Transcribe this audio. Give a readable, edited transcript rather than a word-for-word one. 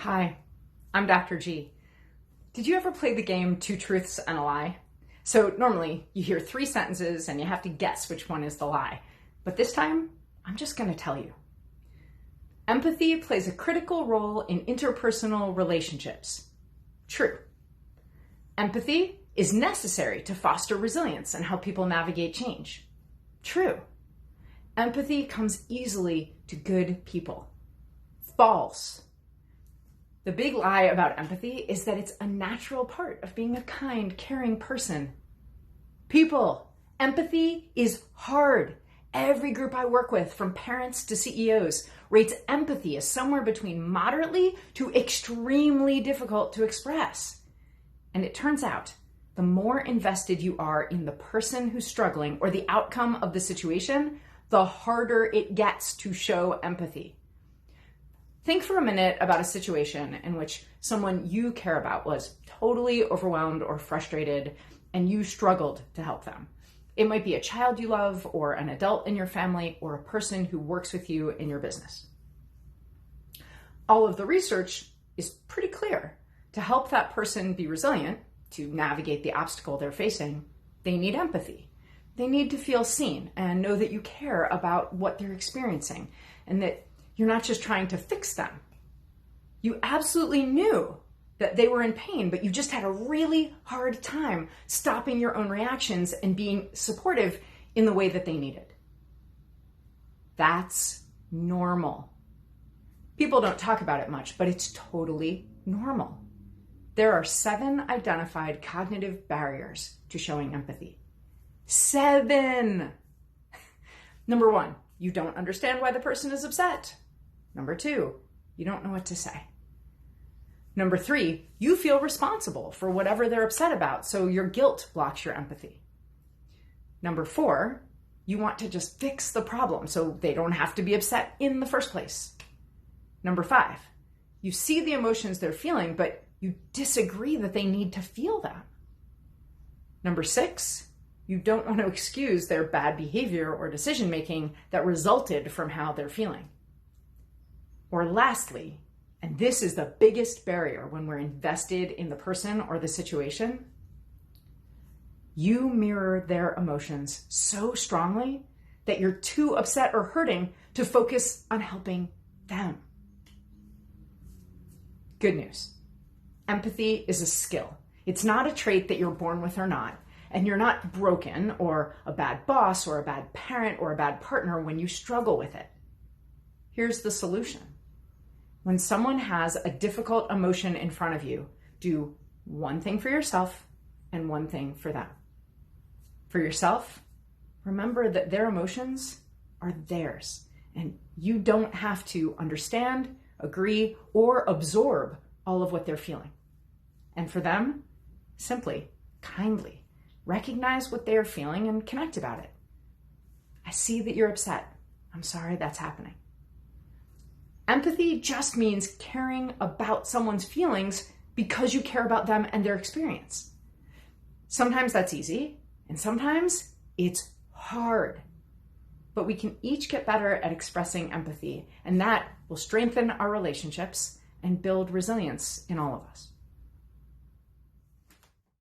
Hi, I'm Dr. G. Did you ever play the game Two Truths and a Lie? So normally you hear three sentences and you have to guess which one is the lie. But this time, I'm just going to tell you. Empathy plays a critical role in interpersonal relationships. True. Empathy is necessary to foster resilience and help people navigate change. True. Empathy comes easily to good people. False. The big lie about empathy is that it's a natural part of being a kind, caring person. People, empathy is hard. Every group I work with, from parents to CEOs, rates empathy as somewhere between moderately to extremely difficult to express. And it turns out, the more invested you are in the person who's struggling or the outcome of the situation, the harder it gets to show empathy. Think for a minute about a situation in which someone you care about was totally overwhelmed or frustrated and you struggled to help them. It might be a child you love or an adult in your family or a person who works with you in your business. All of the research is pretty clear. To help that person be resilient, to navigate the obstacle they're facing, they need empathy. They need to feel seen and know that you care about what they're experiencing and that you're not just trying to fix them. You absolutely knew that they were in pain, but you just had a really hard time stopping your own reactions and being supportive in the way that they needed. That's normal. People don't talk about it much, but it's totally normal. There are 7 identified cognitive barriers to showing empathy. 7! Number 1, you don't understand why the person is upset. Number 2, you don't know what to say. Number 3, you feel responsible for whatever they're upset about, so your guilt blocks your empathy. Number 4, you want to just fix the problem so they don't have to be upset in the first place. Number 5, you see the emotions they're feeling, but you disagree that they need to feel them. Number 6, you don't want to excuse their bad behavior or decision-making that resulted from how they're feeling. Or lastly, and this is the biggest barrier when we're invested in the person or the situation, you mirror their emotions so strongly that you're too upset or hurting to focus on helping them. Good news. Empathy is a skill. It's not a trait that you're born with or not, and you're not broken or a bad boss or a bad parent or a bad partner when you struggle with it. Here's the solution. When someone has a difficult emotion in front of you, do one thing for yourself and one thing for them. For yourself, remember that their emotions are theirs, and you don't have to understand, agree, or absorb all of what they're feeling. And for them, simply, kindly, recognize what they are feeling and connect about it. I see that you're upset. I'm sorry that's happening. Empathy just means caring about someone's feelings because you care about them and their experience. Sometimes that's easy, and sometimes it's hard. But we can each get better at expressing empathy, and that will strengthen our relationships and build resilience in all of us.